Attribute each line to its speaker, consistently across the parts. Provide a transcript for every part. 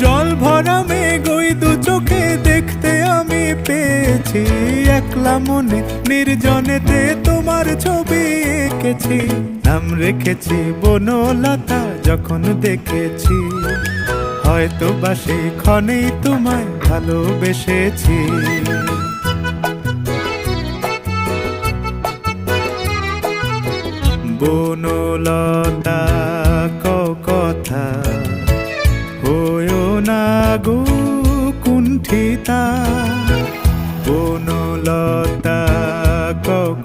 Speaker 1: জল ভরা মেঘ ওই দু চোখে দেখতে আমি পেয়েছি, একলা মনে নির্জনেতে তোমার ছবি এঁকেছি। নাম রেখেছি বনলতা যখন দেখেছি, হয়তো বা সেই ক্ষণেই তোমায় ভালোবেসেছি। বনলতা কথা হয়ো না গো কুণ্ঠিতা, বনলতা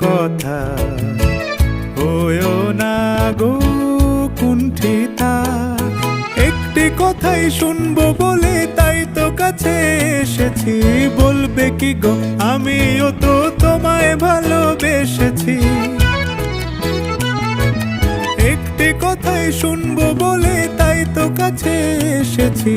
Speaker 1: কথা হয়ো না গো কুণ্ঠিতা। একটি কথাই শুনবো বলে তাই তো কাছে এসেছি, বলবে কি গো আমিও তো তোমায় ভালোবেসেছি। একটি কথাই শুনবো বলে তাই তো কাছে এসেছি,